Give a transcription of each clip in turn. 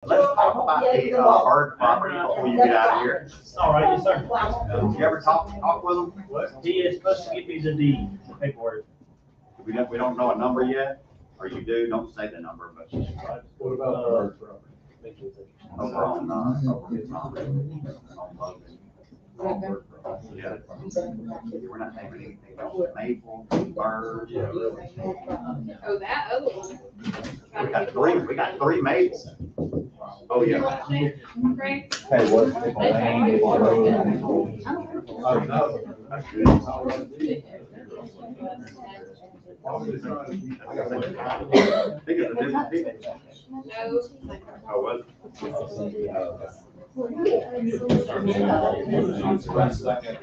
Let's talk about the bird property before you get out of here. All right, yes, sir. Did you ever talk with him? He is supposed to give me the deed, the paperwork. We don't know a number yet, or you do, don't say the number, but What about the bird property? over on, on Logan. Yeah. We're not taking anything else, maple, bird. Oh, that other one. We got three maples. Oh, yeah. Frank? Hey, what's the name? I think it's a different people. No. Oh, was it? You only have 30 seconds.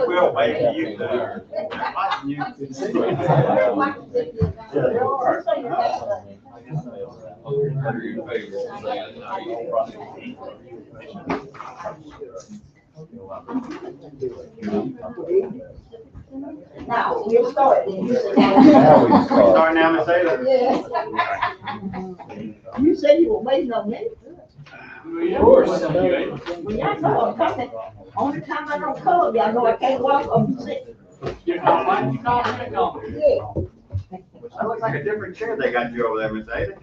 We'll wait for you to. Now, we'll start. Now we start. Starting now, Miss Ada? Yeah. You said you were waiting on me. Of course. When y'all know I'm coming, only time I don't come, y'all know I can't walk, I'm sick. You're not like, you're not going. Yeah. That looks like a different chair they got you over there, Miss Ada.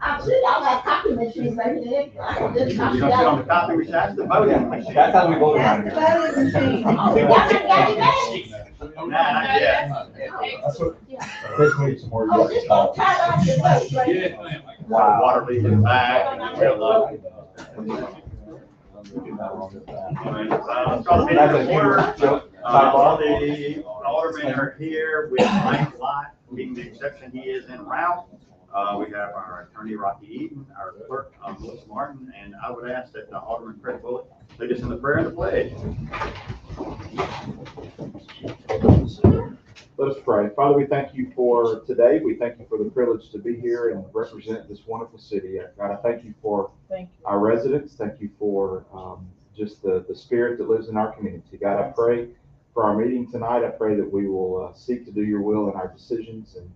I'm sick, I got copy machines right there. I can just You copy don't sit on the out. copy machine, that's the voting machine. That's how we vote around That's here. the voting machine. Oh, y'all done got it back? Nah, not yet. That's what, Chris needs some more. Oh, just gonna tie off the vote right Yes, there. ma'am. Wow. Water leaks in the back. Let's call the meeting to order. All the aldermen are here with Mike Lott, being the exception, he is en route. We have our attorney, Rocky Eaton, our clerk, Melissa Martin, and I would ask that Alderman Craig Bullock lead us in the prayer and the pledge. Let us pray. Father, we thank you for today. We thank you for the privilege to be here and represent this wonderful city. God, I thank you for our residents. Thank you for just the spirit that lives in our community. God, I pray for our meeting tonight. I pray that we will seek to do your will in our decisions and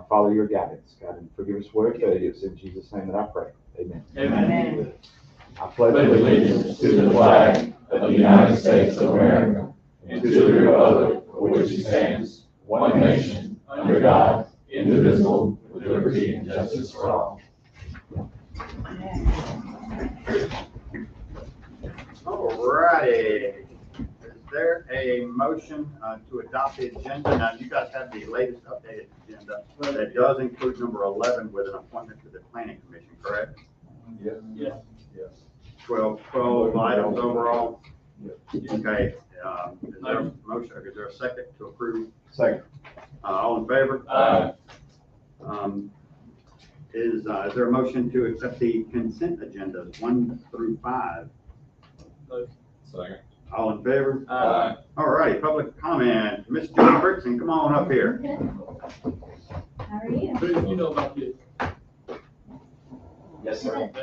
follow your guidance. God, and forgive us where failure. It's in Jesus' name that I pray. Amen. Amen. I pledge allegiance to the flag of the United States of America and to the republic for which it stands, one nation, under God, indivisible, with liberty and justice for all. All righty. Is there a motion to adopt the agenda? Now, you guys have the latest updated agenda that does include number 11 with an appointment to the planning commission, correct? Yes. Yes. Yes. 12 items overall. Yes. Okay, is there a motion, is there a second to approve? Second. All in favor? Aye. Is there a motion to accept the consent agendas 1 through 5? Second. All in favor? Aye. All righty, public comment. Ms. Judy Brickson, come on up here. How are you? Who do you know about this? Yes, sir. Okay.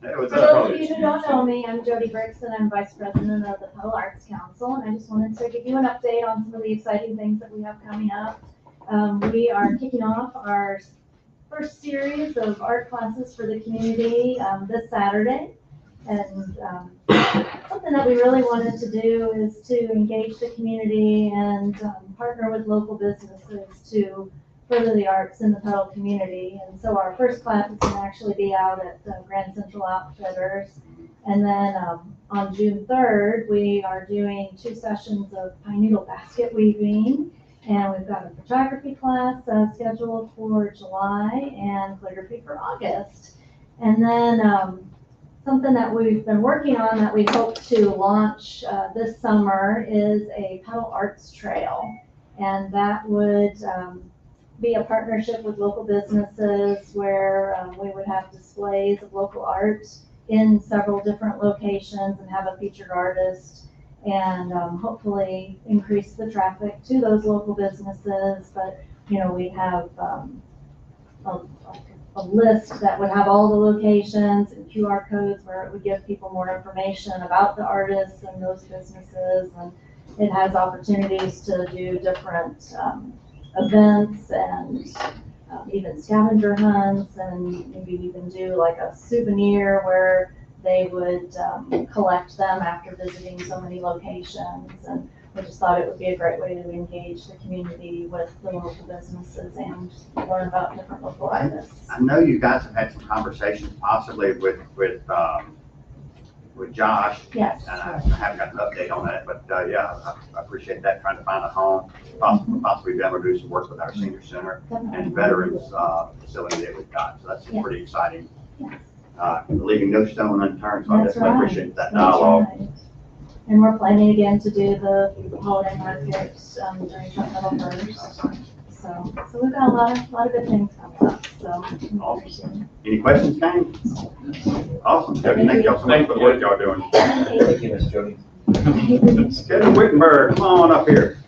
Hey, what's For up, those of you who don't know me, I'm Jody Brickson. I'm Vice President of the Puddle Arts Council, and I just wanted to give you an update on some of the exciting things that we have coming up. We are kicking off our first series of art classes for the community this Saturday. And something that we really wanted to do is to engage the community and partner with local businesses to further the arts in the Puddle community. And so our first class is going to actually be out at Grand Central Outfitters. And then on June 3rd, we are doing 2 sessions of pine needle basket weaving. And we've got a photography class scheduled for July and calligraphy for August. And then something that we've been working on that we hope to launch this summer is a Puddle Arts Trail. And that would be a partnership with local businesses where we would have displays of local art in several different locations and have a featured artist and hopefully increase the traffic to those local businesses. But, you know, we have a list that would have all the locations and QR codes where it would give people more information about the artists and those businesses. And it has opportunities to do different events and even scavenger hunts, and maybe even do like a souvenir where they would collect them after visiting so many locations. And I just thought it would be a great way to engage the community with the local businesses and learn about different local artists. I know you guys have had some conversations possibly with Josh. Yes. And I haven't got an update on that, but yeah, I appreciate that, trying to find a home, possibly be able to do some work with our senior center and veterans facility that we've got. So that's Yes. pretty exciting. Yes. Leaving no stone unturned, so I That's definitely right. appreciate that That's dialogue. right. And we're planning again to do the holiday market during September 1st. So we've got a lot of good things coming up, so. Awesome. Any questions, Kane? Awesome. Jody, thank y'all so much for the work y'all doing. Thank you, Miss Jody. Kevin Wittenberg, come on up here.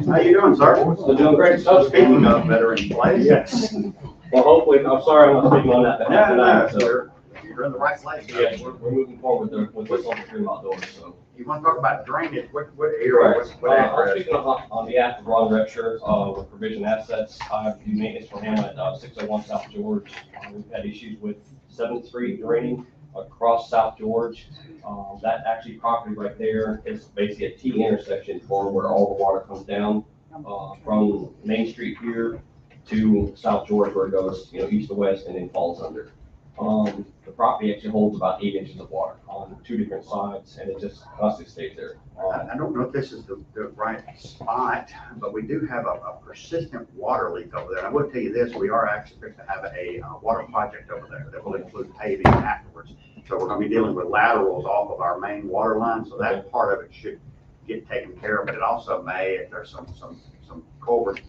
How you doing, sir? We're doing great stuff. Speaking of veteran place. Yes. Well, hopefully, I'm sorry I'm not speaking on that behalf tonight, so, You're in the right place. yeah, we're moving forward with what's on the Fremont doors, so. You want to talk about drainage, what area, Correct. what I'm address? speaking on behalf of Ron Rector, with Provision Assets. I do maintenance for him at 601 South George. We've had issues with 7th Street draining across South George. That actually property right there is basically a T intersection for where all the water comes down, from Main Street here to South George, where it goes, east to west and then falls under. The property actually holds about 8 inches of water on 2 different sides, and it just constantly stays there. I don't know if this is the right spot, but we do have a persistent water leak over there. And I will tell you this, we are actually going to have a water project over there that will include paving afterwards. So we're going to be dealing with laterals off of our main water line, so that part of it should get taken care of. But it also may, if there's some culvert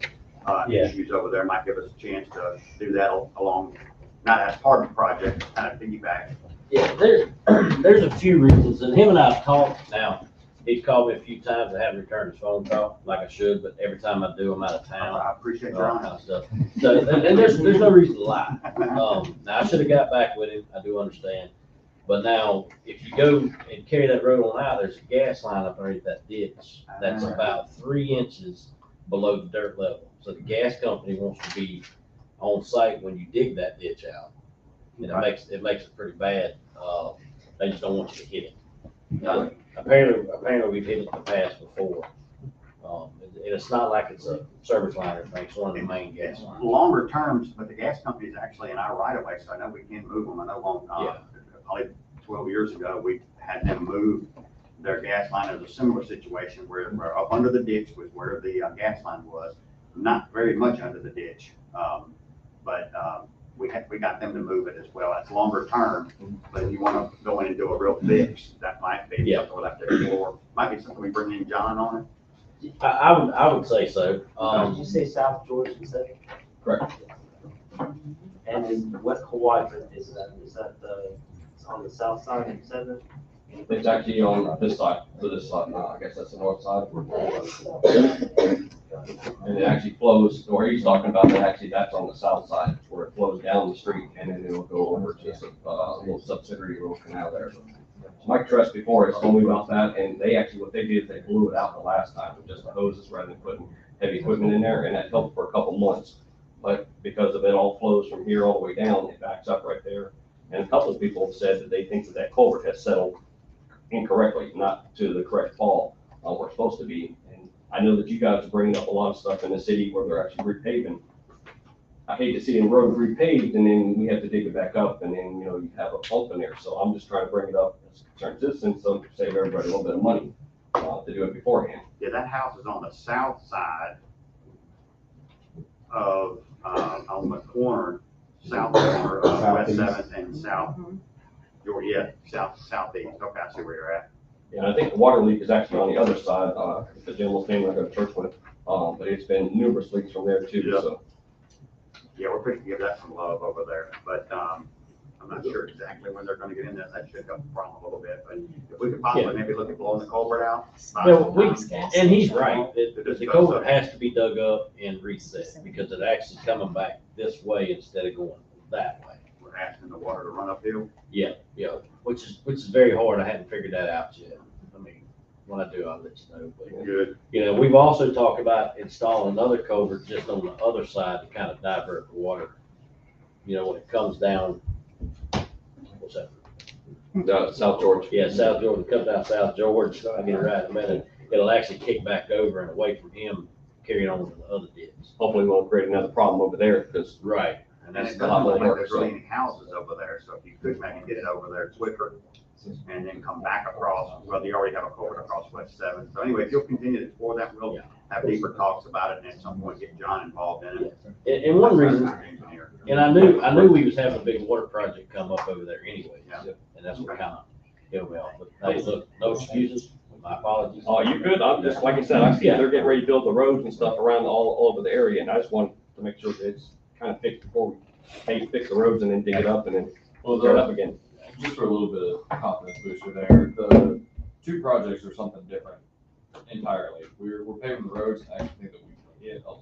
issues over there, might give us a chance to do that along, not as part of the project, kind of piggyback. Yeah, there's a few reasons, and him and I have talked now. He's called me a few times. I haven't returned his phone call like I should, but every time I do, I'm out of town. I appreciate All your that kind honesty. of stuff. So, and there's no reason to lie. Now, I should have got back with him. I do understand. But now, if you go and carry that road on out, there's a gas line up underneath that ditch that's about 3 inches below the dirt level. So the gas company wants to be on site when you dig that ditch out. And it makes it pretty bad. They just don't want you to hit it. Apparently we've hit it in the past before. And it's not like it's a service line or anything, it's one of the main gas lines. Longer terms, but the gas company is actually in our right of way, so I know we can move them. I know probably 12 years ago, we had them move their gas line. It was a similar situation where up under the ditch was where the gas line was, not very much under the ditch. But we got them to move it as well. That's longer term, but if you want to go in and do a real fix, that might be something we'll have to explore. Might be something we bring in John on it. I would say so. Did you say South George instead? Correct. And in what quadrant is that? Is that it's on the south side of 7th? It's actually on this side, I guess that's the north side. And it actually flows, or he's talking about that, actually, that's on the south side, where it flows down the street, and then it'll go over to a little subsidiary little canal there. Mike Trust before has told me about that, and what they did is they blew it out the last time with just the hoses rather than putting heavy equipment in there, and that helped for a couple months. But because of it all flows from here all the way down, it backs up right there. And a couple of people have said that they think that culvert has settled incorrectly, not to the correct fall where it's supposed to be. And I know that you guys are bringing up a lot of stuff in the city where they're actually repaving. I hate to see a road repaved and then we have to dig it back up and then, you have a pump in there. So I'm just trying to bring it up as concerns citizens, so save everybody a little bit of money to do it beforehand. Yeah, that house is on the south side of, on the corner, south corner of West 7th and South, southeast. Okay, I see where you're at. And I think the water leak is actually on the other side, the gentleman's name I go to church with, but it's been numerous leaks from there too, Yeah. so. Yeah, we're going to give that some love over there. But I'm not sure exactly when they're gonna get in there, that should help the problem a little bit, but if we could possibly maybe look at blowing the culvert out. Well, and he's right, the culvert has to be dug up and reset, because it actually coming back this way instead of going that way. We're asking the water to run uphill. Yeah, which is very hard, I hadn't figured that out yet. I mean, when I do, I'll let you know, but, Good. you know, we've also talked about installing another culvert just on the other side to kind of divert the water. You know, when it comes down, what's that? South George. Yeah, South George, it comes down South George, I'll get it right in a minute, it'll actually kick back over and away from him, carrying on to the other ditch. Hopefully we won't create another problem over there, because Right. And then it It's a lot doesn't look more like work, there's so. really any houses over there, so if you could maybe get it over there quicker and then come back across, well, you already have a culvert across West Seven. So anyway, if you'll continue to explore that, we'll Yeah. have deeper talks about it and at some point get John involved in it. And one reason, Our engineer. and I knew we was having a big water project come up over there anyway, Yeah. and that's what kind of killed me off. But hey, look, no excuses, my apologies. Oh, you good? I'm just, like I said, I see they're getting ready to build the roads and stuff around all over the area, and I just want to make sure that it's kind of fixed before we fix the roads and then dig it up and then Well, tear it up again. just for a little bit of confidence booster there, the two projects are something different entirely. We're paving the roads, and I actually think that we can hit a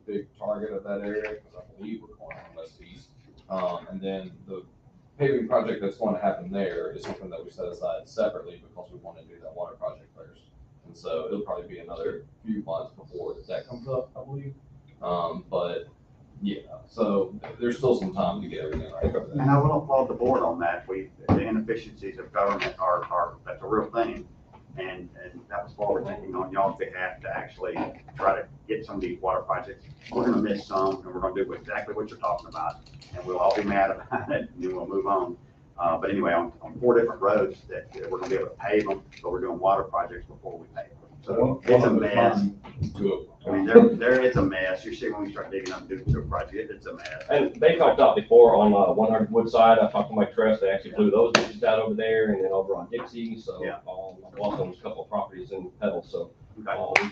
big target of that area, because I believe we're going on west east. And then the paving project that's going to happen there is something that we set aside separately because we want to do that water project first. And so it'll probably be another few months before that comes up, I believe. But yeah, so there's still some time to get everything right. And I will applaud the board on that. The inefficiencies of government that's a real thing. And that was forward thinking on y'all's behalf to actually try to get some of these water projects. We're gonna miss some, and we're gonna do exactly what you're talking about, and we'll all be mad about it, and then we'll move on. But anyway, on 4 different roads that we're gonna be able to pave them, but we're doing water projects before we pave them. So it's a mess. I mean, there is a mess. You see when we start digging up to a project, it's a mess. And they talked out before on 100 Woodside. I talked to Mike Tress. They actually blew those ditches out over there and then over on Dixie. So Yeah. also there's a couple of properties in Pedal. So Okay. we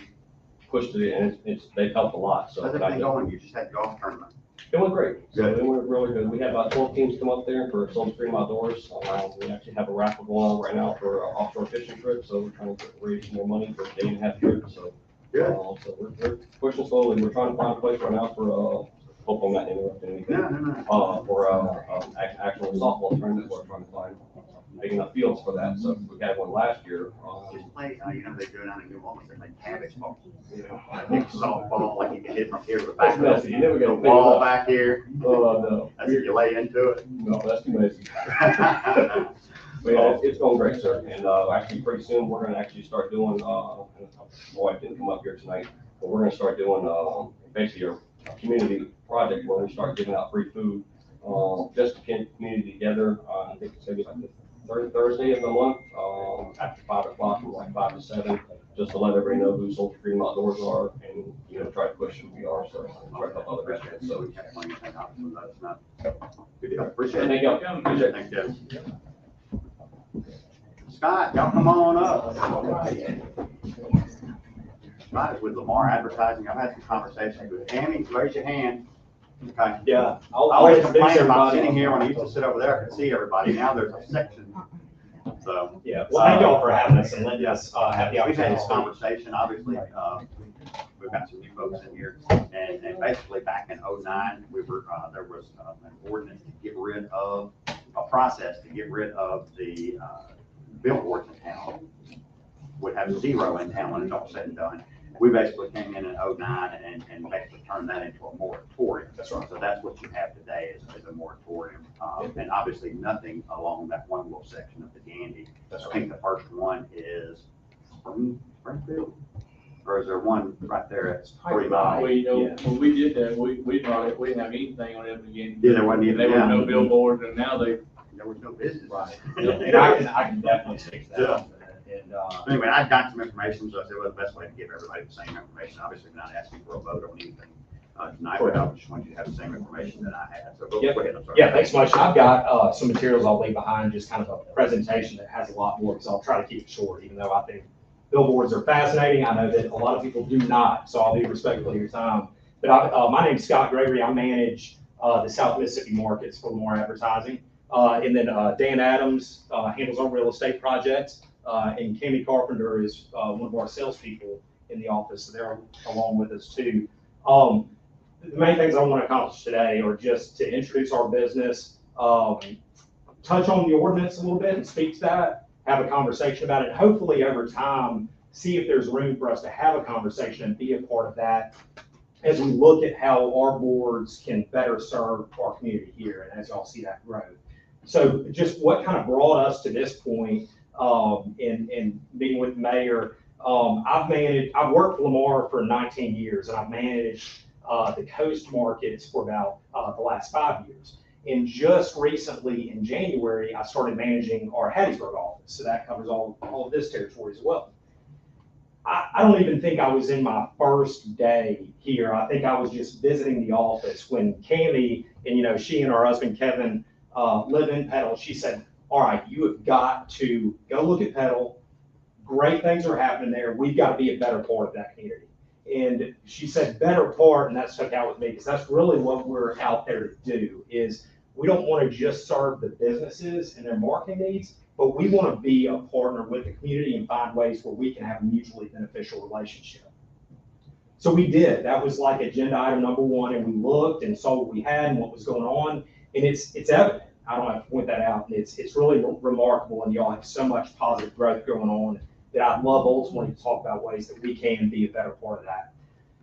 pushed it and they've helped a lot. So How's everything going? You just had the golf tournament. it went great. So Good. it went really good. We had about 12 teams come up there for Silver Stream Outdoors. We actually have a raffle going on right now for an offshore fishing trip. So we're trying to raise more money for a day and a half trip. So Good. so we're pushing slowly. We're trying to find a place right now for hope I'm not interrupting anything. No. For actual softball tournament, we're trying to find big enough fields for that. So we had one last year. Just play, you know, they do it down in New Orleans, they play cabbage ball. Big softball, like you can hit from here to the back. That's messy. You never get The a big wall enough. back here, No, that's if you lay into it. no, that's too messy. But yeah, it's going great, sir. And actually, pretty soon, we're gonna actually start doing, boy, I didn't come up here tonight, but we're gonna start doing basically a community project where we start giving out free food, just to get community together. I think it's gonna be like the third Thursday of the month, after 5 o'clock, from like 5 to 7, just to let everybody know who Sulphur Stream Outdoors are and, you know, try to push who we are, so try to help other residents. So So, we have money in that house, so that's not. Good deal. Appreciate thank it. you. Appreciate it. Thanks, Jeff. Scott, y'all come on up. Scott is with Lamar Advertising. I've had some conversations with Tammy. Raise your hand. Okay. Yeah. I always complain about sitting here when I used to sit over there, I could see everybody. Now there's a section. So. Yeah, well, thank y'all for having us and letting us have the We've had opportunity to this speak. conversation, obviously, we've got some new folks in here, and basically back in '09, we were, there was an ordinance to get rid of, a process to get rid of the billboards in town. Would have 0 in town when it's all said and done. We basically came in '09 and basically turned that into a moratorium. That's right. So that's what you have today is a moratorium, and obviously nothing along that one little section of the Gandy. That's I right. think the first one is Springfield, or is there one right there at 3 miles? We, you know, Yeah. when we did that, we brought it, we didn't have anything on it again. Yeah, there wasn't even, There were yeah, no billboards, and now they, there was no business. Right. And I can definitely speak to that. And, Anyway, I got some information, so I said, well, the best way to give everybody the same information, obviously we're not asking for a vote on anything tonight, but I just want you to have the same information that I had, so go ahead, I'm sorry. yeah, thanks so much. I've got some materials I'll leave behind, just kind of a presentation that has a lot more, because I'll try to keep it short, even though I think billboards are fascinating. I know that a lot of people do not, so I'll be respectful of your time. But my name's Scott Gregory. I manage the South Mississippi markets for Lamar Advertising. And then Dan Adams handles our real estate projects. And Cammy Carpenter is one of our salespeople in the office. So they're along with us too. The main things I want to accomplish today are just to introduce our business, touch on the ordinance a little bit and speak to that, have a conversation about it. Hopefully over time, see if there's room for us to have a conversation and be a part of that as we look at how our boards can better serve our community here, and as y'all see that grow. So just what kind of brought us to this point, in meeting with the mayor, I've worked for Lamar for 19 years, and I've managed the coast markets for about the last 5 years. And just recently in January, I started managing our Hattiesburg office. So that covers all of this territory as well. I don't even think I was in my first day here. I think I was just visiting the office when Cammy, and she and her husband Kevin live in Petal. She said, all right, you have got to go look at Petal. Great things are happening there. We've got to be a better part of that community. And she said better part, and that stuck out with me because that's really what we're out there to do. Is we don't want to just serve the businesses and their marketing needs, but we want to be a partner with the community and find ways where we can have a mutually beneficial relationship. So we did. That was like agenda item number one, and we looked and saw what we had and what was going on, and it's evident. I don't have to point that out. It's really remarkable, and y'all have so much positive growth going on that I'd love ultimately to talk about ways that we can be a better part of that.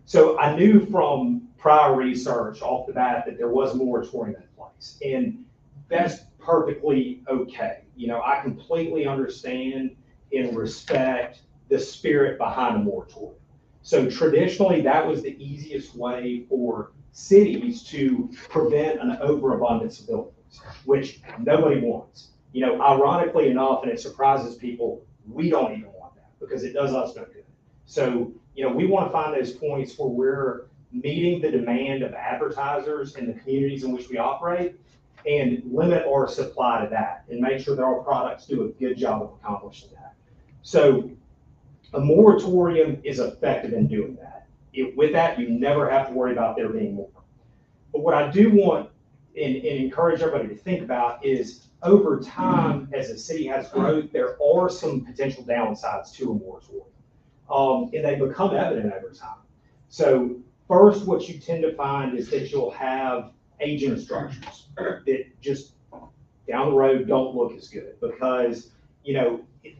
So I knew from prior research off the bat that there was a moratorium in place, and that's perfectly okay. I completely understand and respect the spirit behind a moratorium. So traditionally, that was the easiest way for cities to prevent an overabundance of buildings, which nobody wants. Ironically enough, and it surprises people, we don't even want that because it does us no good. So, we want to find those points where we're meeting the demand of advertisers in the communities in which we operate and limit our supply to that and make sure that our products do a good job of accomplishing that. So a moratorium is effective in doing that. With that, you never have to worry about there being more. But what I do want and encourage everybody to think about is over time, as a city has growth, there are some potential downsides to a moratorium. And they become evident over time. So first, what you tend to find is that you'll have aging structures that just down the road don't look as good because,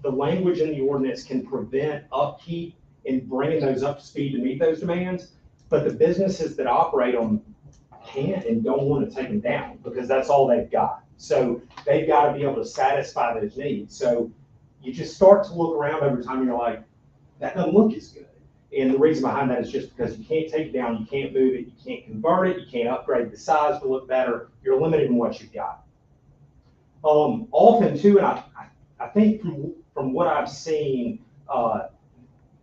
the language in the ordinance can prevent upkeep and bringing those up to speed to meet those demands, but the businesses that operate them can't and don't want to take them down because that's all they've got. So they've got to be able to satisfy those needs. So you just start to look around over time and you're like, that doesn't look as good. And the reason behind that is just because you can't take it down, you can't move it, you can't convert it, you can't upgrade the size to look better. You're limited in what you've got. Often too, and I think from what I've seen,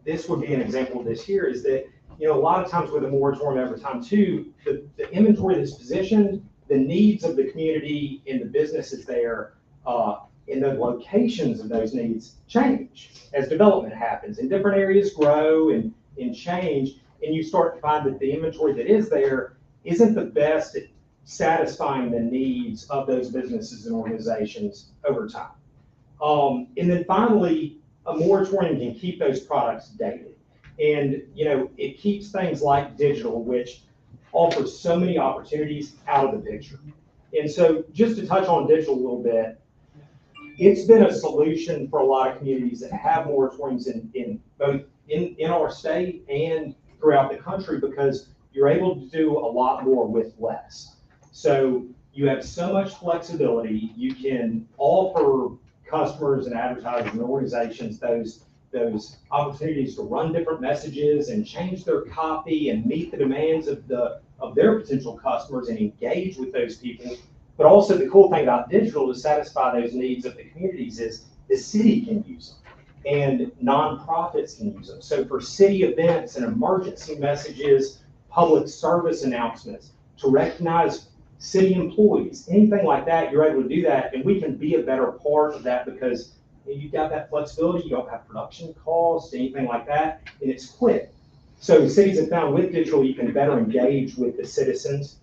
this would be an example of this here, is that, a lot of times with a moratorium over time too, the inventory that's positioned, the needs of the community and the businesses there, and the locations of those needs change as development happens and different areas grow and change, and you start to find that the inventory that is there isn't the best at satisfying the needs of those businesses and organizations over time. And then finally, a moratorium can keep those products dated. And, it keeps things like digital, which offers so many opportunities, out of the picture. And so just to touch on digital a little bit, it's been a solution for a lot of communities that have moratoriums in both in our state and throughout the country because you're able to do a lot more with less. So you have so much flexibility. You can offer customers and advertisers and organizations those opportunities to run different messages and change their copy and meet the demands of their potential customers and engage with those people. But also the cool thing about digital to satisfy those needs of the communities is the city can use them and nonprofits can use them. So for city events and emergency messages, public service announcements, to recognize city employees, anything like that, you're able to do that, and we can be a better part of that because you've got that flexibility, you don't have production costs, anything like that, and it's quick. So cities have found with digital, you can better engage with the citizens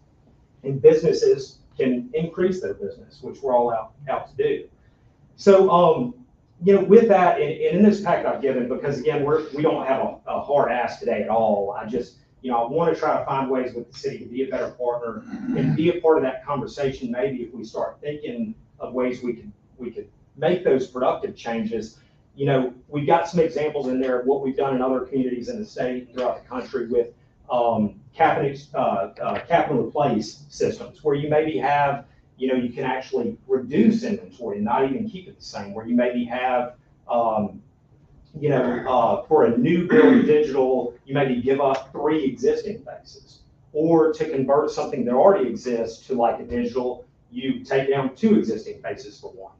and businesses can increase their business, which we're all out to do. So, with that, and in this packet I've given, because again, we don't have a hard ask today at all. I just, I want to try to find ways with the city to be a better partner and be a part of that conversation. Maybe if we start thinking of ways we could make those productive changes. We've got some examples in there of what we've done in other communities in the state and throughout the country with cap and replace systems, where you maybe have, you can actually reduce inventory and not even keep it the same, where you maybe have, for a new build digital, you maybe give up 3 existing faces, or to convert something that already exists to like a digital, you take down 2 existing faces for 1.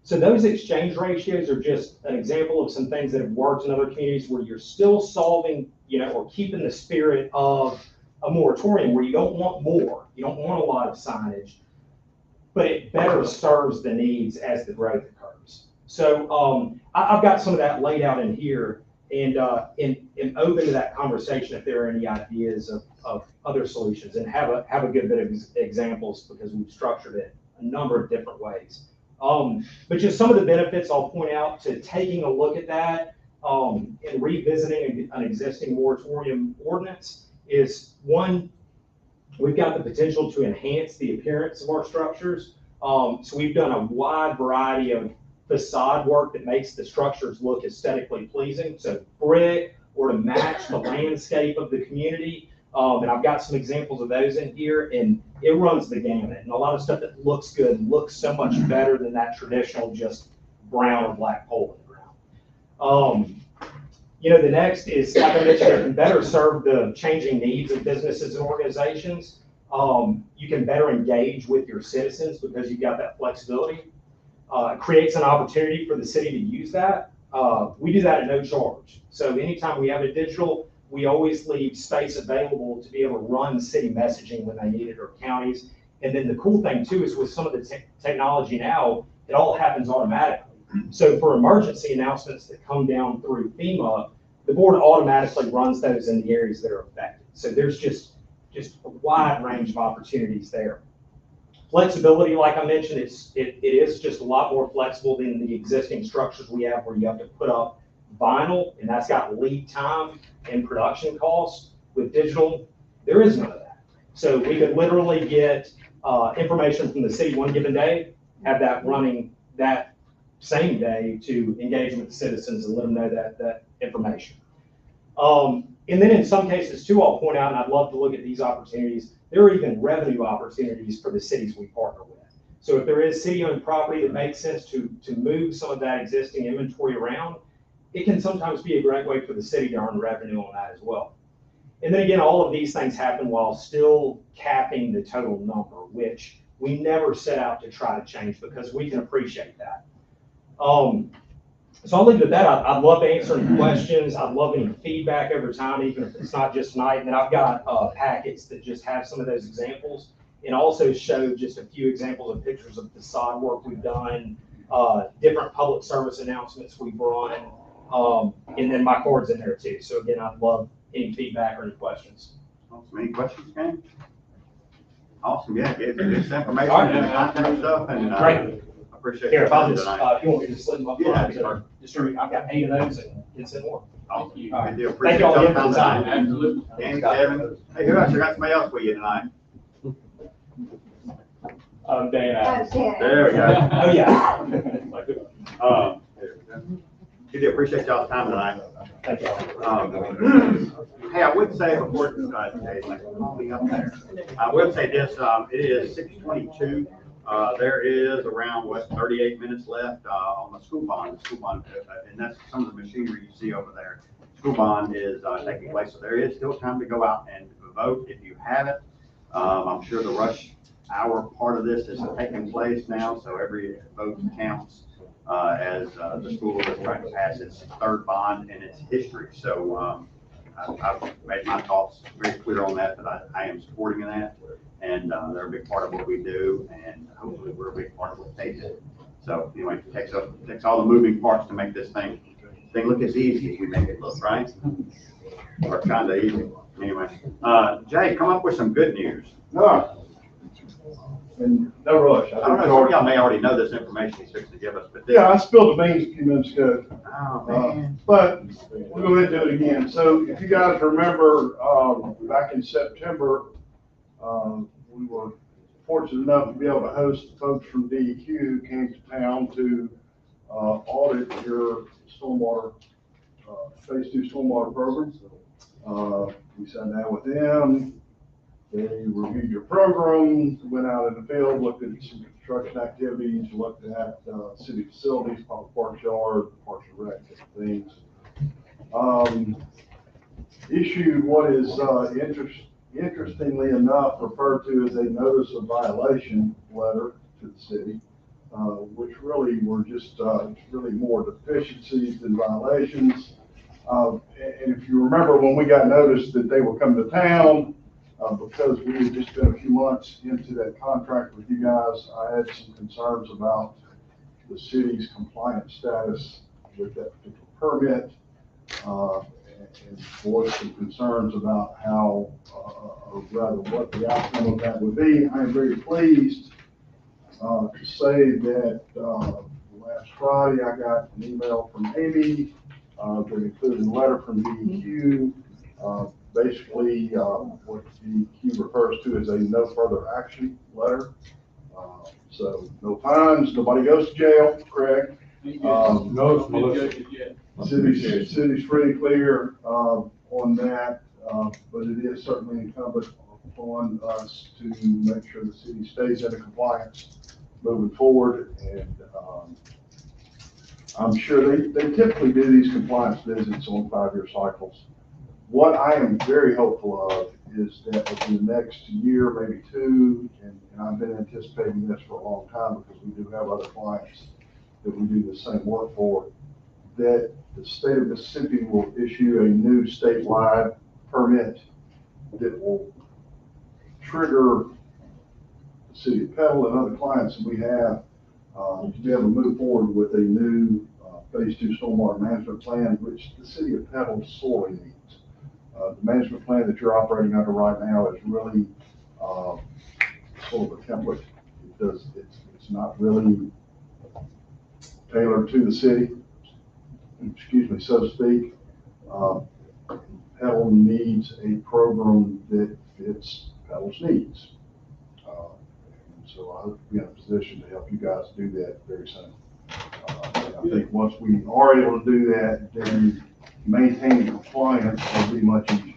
So those exchange ratios are just an example of some things that have worked in other communities where you're still solving, or keeping the spirit of a moratorium where you don't want more, you don't want a lot of signage, but it better serves the needs as the growth occurs. So I've got some of that laid out in here, and open to that conversation if there are any ideas of other solutions, and have a good bit of examples because we've structured it a number of different ways. But just some of the benefits I'll point out to taking a look at that and revisiting an existing moratorium ordinance is, one, we've got the potential to enhance the appearance of our structures. So we've done a wide variety of facade work that makes the structures look aesthetically pleasing. So brick, or to match the landscape of the community. And I've got some examples of those in here, and it runs the gamut. And a lot of stuff that looks good looks so much better than that traditional just brown or black pole in the ground. The next is, like I mentioned, it can better serve the changing needs of businesses and organizations. You can better engage with your citizens because you've got that flexibility. It creates an opportunity for the city to use that. We do that at no charge. So anytime we have a digital, we always leave space available to be able to run city messaging when they need it, or counties. And then the cool thing too is with some of the technology now, it all happens automatically. So for emergency announcements that come down through FEMA, the board automatically runs those in the areas that are affected. So there's just a wide range of opportunities there. Flexibility, like I mentioned, it is just a lot more flexible than the existing structures we have, where you have to put up vinyl, and that's got lead time and production costs. With digital, there is none of that. So we could literally get information from the city one given day, have that running that same day to engage with the citizens and let them know that information. And then in some cases too, I'll point out, and I'd love to look at these opportunities, there are even revenue opportunities for the cities we partner with. So if there is city-owned property that makes sense to move some of that existing inventory around, it can sometimes be a great way for the city to earn revenue on that as well. And then again, all of these things happen while still capping the total number, which we never set out to try to change because we can appreciate that. So I'll leave it at that. I'd love to answer any questions. I'd love any feedback over time, even if it's not just tonight. And then I've got packets that just have some of those examples, and also show just a few examples of pictures of facade work we've done, different public service announcements we've run, and then my card's in there too. So again, I'd love any feedback or any questions. Awesome. Any questions, Ken? Awesome. Yeah, give this information and contact stuff, and Great. Appreciate Here, your if I'll time just, tonight. if you want me to just slip them up Yeah, front, sure. distribute, I've got 8 of those and it's in more. Awesome. All We right. do Thank appreciate you all your again for the time time. tonight. Absolutely. Danny, Kevin. Hey, who else? I got somebody else for you tonight. Dan Adams. There we go. Oh, yeah. We do appreciate y'all's time tonight. Thank you. Hey, I would say before, I would say this, it is 6:22. There is around, 38 minutes left on the school bond. And that's some of the machinery you see over there. School bond is taking place, so there is still time to go out and vote if you haven't. I'm sure the rush hour part of this is taking place now, so every vote counts as the school is trying to pass its 3rd bond in its history. So I've made my thoughts very clear on that I am supporting that, and they're a big part of what we do, and hopefully we're a big part of what they do. So anyway, it takes all the moving parts to make this thing look as easy as we make it look, right? Or kind of easy. Anyway, Jay, come up with some good news. And no rush. I don't know, some of y'all may already know this information he's fixing to give us, but this. Yeah, I spilled the beans a few minutes ago. Oh, man. But we'll go ahead and do it again. So if you guys remember, back in September, we were fortunate enough to be able to host the folks from DEQ who came to town to audit your stormwater, phase 2 stormwater program. We sat down with them. They reviewed your program, went out in the field, looked at some construction activities, looked at city facilities, public parks yard, parks and rec, different things. Issued what is interestingly enough referred to as a notice of violation letter to the city, which really were just really more deficiencies than violations. And if you remember when we got notice that they were coming to town, because we had just been a few months into that contract with you guys, I had some concerns about the city's compliance status with that particular permit, and voiced some concerns about how, or rather what the outcome of that would be. I am very pleased to say that last Friday I got an email from Amy that included a letter from DEQ. Basically, what DEQ refers to as a no further action letter. So no fines, nobody goes to jail, Craig. No, city's pretty clear on that, but it is certainly incumbent upon us to make sure the city stays in compliance moving forward. And I'm sure they typically do these compliance visits on 5-year cycles. What I am very hopeful of is that within the next year, maybe 2, and I've been anticipating this for a long time because we do have other clients that we do the same work for, that the state of Mississippi will issue a new statewide permit that will trigger the city of Petal and other clients that we have to be able to move forward with a new phase 2 stormwater management plan, which the city of Petal sorely needs. The management plan that you're operating under right now is really sort of a template. It's not really tailored to the city, excuse me, so to speak. Petal needs a program that fits Petal's needs. And so I hope to be in a position to help you guys do that very soon. And I think once we are able to do that, then maintaining compliance will be much easier.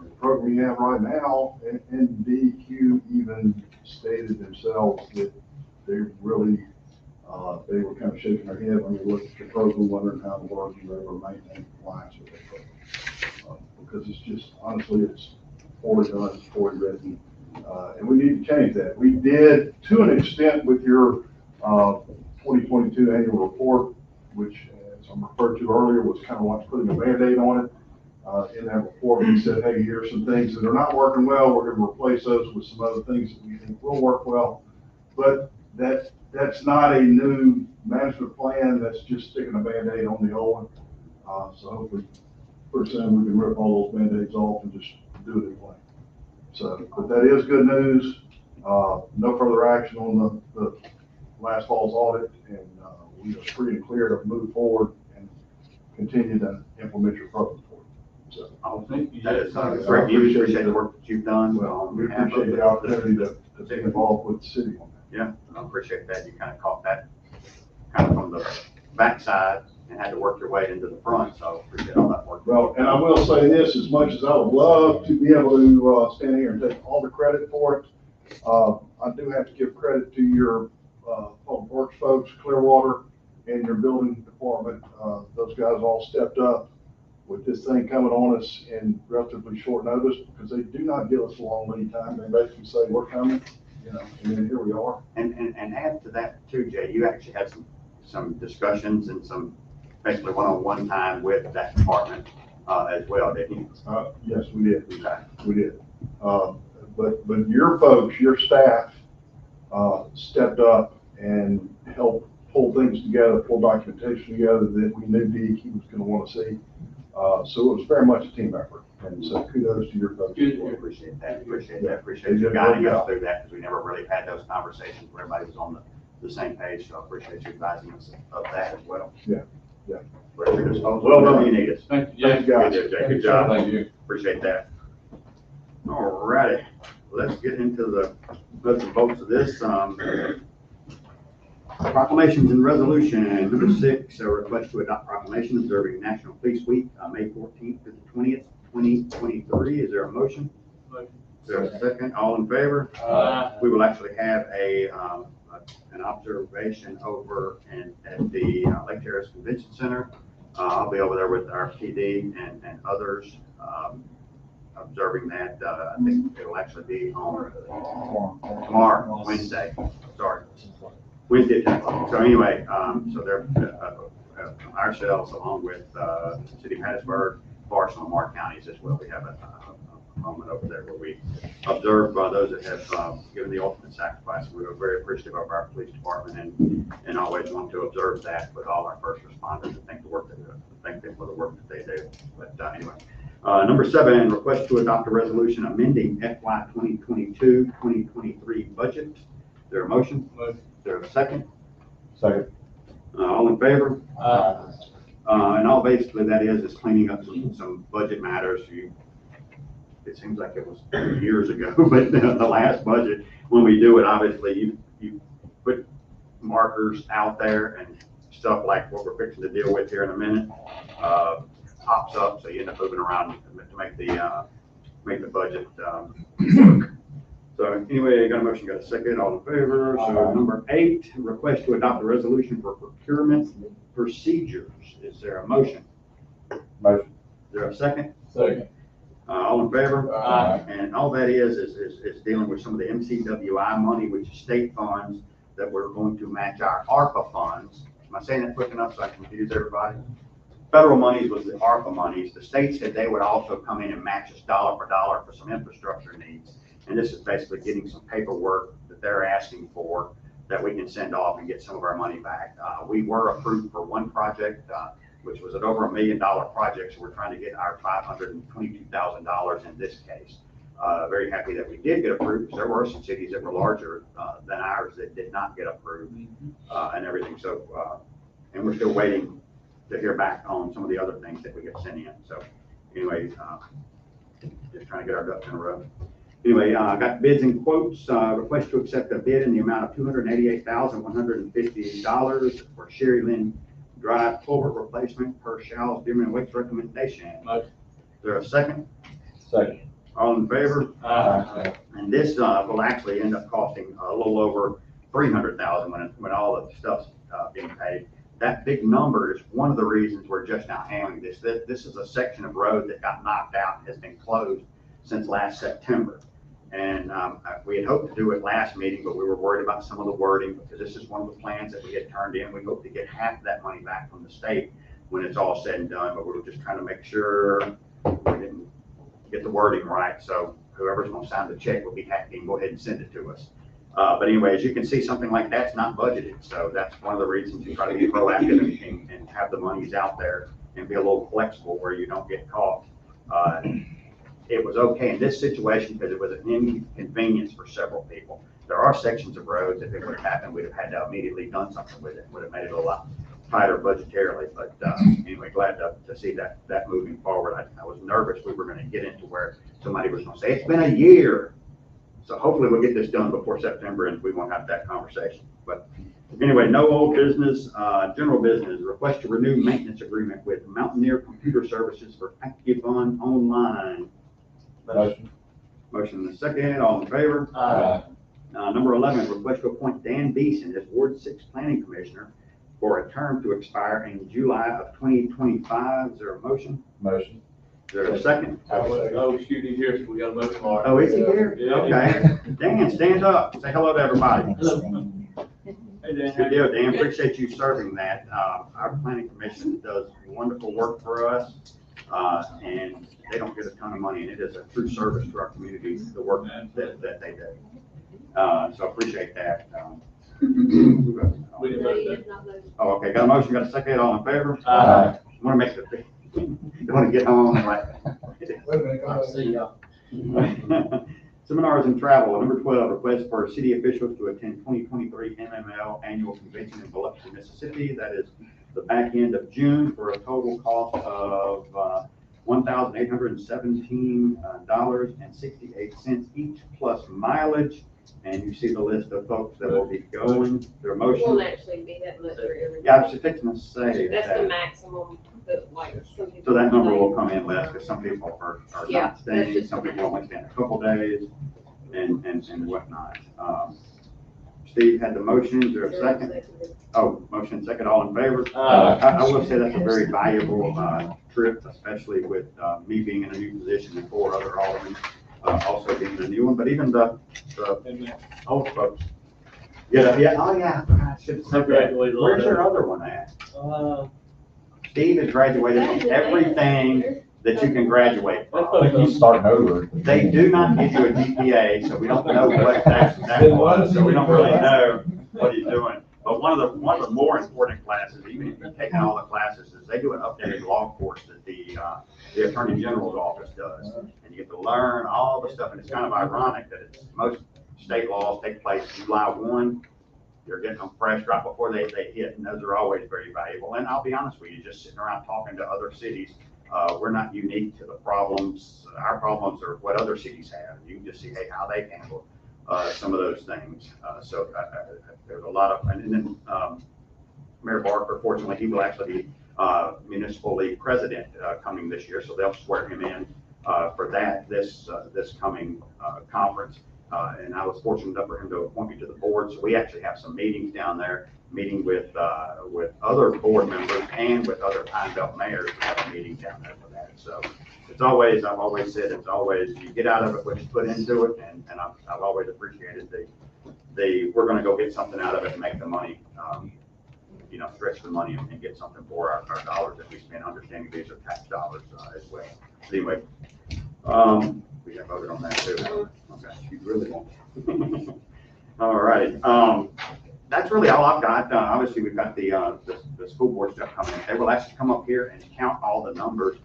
The program you have right now, and DEQ even stated themselves that they really, they were kind of shaking their head when they looked at your program, wondering how in the world you were able to maintain compliance with that program. Because it's just, honestly, it's poorly done, it's poorly written, and we need to change that. We did, to an extent, with your 2022 annual report, which, as I referred to earlier, was kind of like putting a Band-Aid on it. In that report, we said, hey, here's some things that are not working well. We're going to replace those with some other things that we think will work well. But that's not a new management plan. That's just sticking a Band-Aid on the old one. So hopefully, pretty soon we can rip all those Band-Aids off and just do it anyway. So, but that is good news. No further action on the last fall's audit, and we are free and clear to move forward and continue to implement your program for it. So That is great news. Appreciate the work that you've done. well, we appreciate the opportunity to be involved with the city on that. Yeah, I appreciate that. You kind of caught that kind of from the backside and had to work your way into the front, so appreciate all that work. Well, and I will say this, as much as I would love to be able to stand here and take all the credit for it, I do have to give credit to your public works folks, Clearwater, and your building department. Those guys all stepped up with this thing coming on us in relatively short notice, because they do not give us a long lead time. They basically say, we're coming, you know, and then here we are. And add to that too, Jay, you actually had some discussions and some basically one-on-one time with that department as well, didn't you? Yes, we did. Okay. We did. But your folks, your staff stepped up and helped pull things together, pull documentation together that we knew DEQ was going to want to see. So it was very much a team effort. And so kudos to your folks. Good. We appreciate that, appreciate you guiding us through that, because we never really had those conversations where everybody was on the same page, so I appreciate you advising us of that as well. Yeah, yeah. We're at your disposal. Well done. Whatever you need us. Thank you, Thank Jay. you, guys. Good, Jay. Good job. Thank you. Appreciate that. All righty, let's get into the nuts and bolts of this. Proclamations and resolution, number 6, a request to adopt proclamation observing National Police Week, May 14th to the 20th, 2023. Is there a motion? Motion. Is there a second? All in favor? We will actually have an observation over at the Lake Terrace Convention Center. I'll be over there with our PD and others, observing that. I think it'll actually be on tomorrow, Wednesday, sorry. Wednesday. So anyway, so they're, ourselves along with City of Hattiesburg, Barcelona, and Mark counties as well. We have a moment over there where we observe those that have given the ultimate sacrifice. We are very appreciative of our police department and always want to observe that with all our first responders and thank them for the work that they do. But anyway, number 7, request to adopt a resolution amending FY 2022-2023 budget. Is there a motion? Motion. Is there a second? Second. All in favor? And all basically that is cleaning up some budget matters. It seems like it was years ago, but the last budget, when we do it, obviously you put markers out there and stuff like what we're fixing to deal with here in a minute, pops up, so you end up moving around to make the budget work. So anyway, got a motion, got a second, all in favor. So number 8, request to adopt a resolution for procurement procedures. Is there a motion? Motion. Is there a second? Second. All in favor? Aye. And all that is dealing with some of the MCWI money, which is state funds that we're going to match our ARPA funds. Am I saying that quick enough so I can confuse everybody? Federal monies was the ARPA monies. The state said they would also come in and match us dollar for dollar for some infrastructure needs. And this is basically getting some paperwork that they're asking for that we can send off and get some of our money back. We were approved for one project, which was an over $1 million project, so we're trying to get our $522,000 in this case. Very happy that we did get approved, because there were some cities that were larger than ours that did not get approved and everything. So, and we're still waiting to hear back on some of the other things that we get sent in. So anyway, just trying to get our ducks in a row. Anyway, got bids and quotes. Request to accept a bid in the amount of $288,150 for Sherry Lynn Drive culvert replacement per Shaw's Dearman Wake's recommendation. Motion. Is there a second? Second. All in favor? Aye. And this will actually end up costing a little over $300,000 when all the stuff's being paid. That big number is one of the reasons we're just now handling this. This is a section of road that got knocked out and has been closed since last September. And we had hoped to do it last meeting, but we were worried about some of the wording, because this is one of the plans that we had turned in. We hope to get half of that money back from the state when it's all said and done, but we were just trying to make sure we didn't get the wording right. So whoever's going to sign the check will be happy and go ahead and send it to us. But anyway, as you can see, something like that's not budgeted. So that's one of the reasons you try to get proactive and have the monies out there and be a little flexible where you don't get caught. It was okay in this situation because it was an inconvenience for several people. There are sections of roads, if it would have happened, we'd have had to immediately done something with it. Would have made it a lot tighter budgetarily. But anyway, glad to see that moving forward. I was nervous we were going to get into where somebody was going to say, it's been a year. So hopefully we'll get this done before September and we won't have that conversation. But anyway, no old business, general business. Request to renew maintenance agreement with Mountaineer Computer Services for AccuFund Online. Motion. Motion and a second, all in favor? Aye. Number 11, request to appoint Dan Beeson as Ward 6 Planning Commissioner for a term to expire in July of 2025. Is there a motion? Motion. Is there a second? Oh, shoot, he's here, so we got a motion. Oh, is he here? Yeah. Okay. Dan, stand up. Say hello to everybody. Hey, Dan. Good deal, Dan. Appreciate you serving that. Our planning commission does wonderful work for us, and they don't get a ton of money, and it is a true service to our community, the work that they do. So appreciate that. We didn't vote that. Oh, okay. Got a motion, got a second, all in favor? Aye. Want to make the, you want to get home, right? I'll see y'all. Seminars and travel, number 12, request for city officials to attend 2023 MML Annual Convention in Biloxi, Mississippi. That is the back end of June for a total cost of $1,817.68 each plus mileage. And you see the list of folks that will be going. Their It motion. won't actually be that much for everybody. Yeah, I was just fixing to say That's the that. maximum, that like, some people. So that number say. will come in less because some people are Yeah, not staying, that's just- some people only staying a couple days and whatnot. Steve had the motion, is there a second? Oh, motion second, all in favor? I will say that's a very valuable, trip, especially with, me being in a new position and 4 other aldermen, also being a new one, but even the old folks. Yeah, oh yeah, I should have said that. Graduated Where's your already. other one at? Steve has graduated from everything that you can graduate I from. think he's starting over. They do not give you a GPA, so we don't know what that was, so we don't really know what he's doing. But one of the more important classes, even if you've taken all the classes, is they do an updated law course that the Attorney General's office does. And you get to learn all the stuff, and it's kind of ironic that most state laws take place July 1. You're getting them fresh right before they hit, and those are always very valuable. And I'll be honest with you, just sitting around talking to other cities, we're not unique to the problems. Our problems are what other cities have. You can just see, hey, how they handle some of those things. So there's a lot of, and then Mayor Barker, fortunately, he will actually be municipal league president coming this year, so they'll swear him in for that this coming conference. And I was fortunate enough for him to appoint me to the board, so we actually have some meetings down there, meeting with other board members and with other Pine Belt mayors. We have a meeting down there for that. So it's always, I've always said, it's always, you get out of it what you put into it, and I've always appreciated we're gonna go get something out of it and make the money, stretch the money and get something for our dollars that we spend, understanding these are tax dollars as well. So anyway, we have voted on that too. Okay, you really won't. All right, that's really all I've got. Obviously, we've got the school board stuff coming in. They will actually come up here and count all the numbers.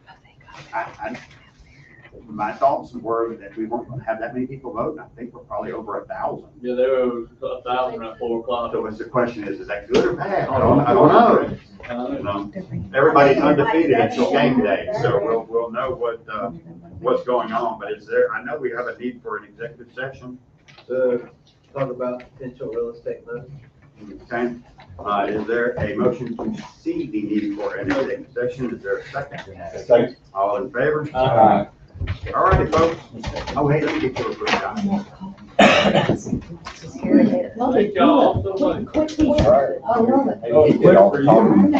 My thoughts were that we weren't going to have that many people vote, and I think we're probably over 1,000. Yeah, there were 1,000 at 4 o'clock. So the question is that good or bad? I don't know. You know, everybody's undefeated until game day, so we'll know what's going on. But I know we have a need for an executive session. Talk about potential real estate loans. Okay, is there a motion to see the need for an executive session? Is there a second? Second. All in favor? Aye. All righty, folks. Oh, hey, let me get you a quick shot. Thank y'all so much. All right. Oh, no. Hey, you did all the talking.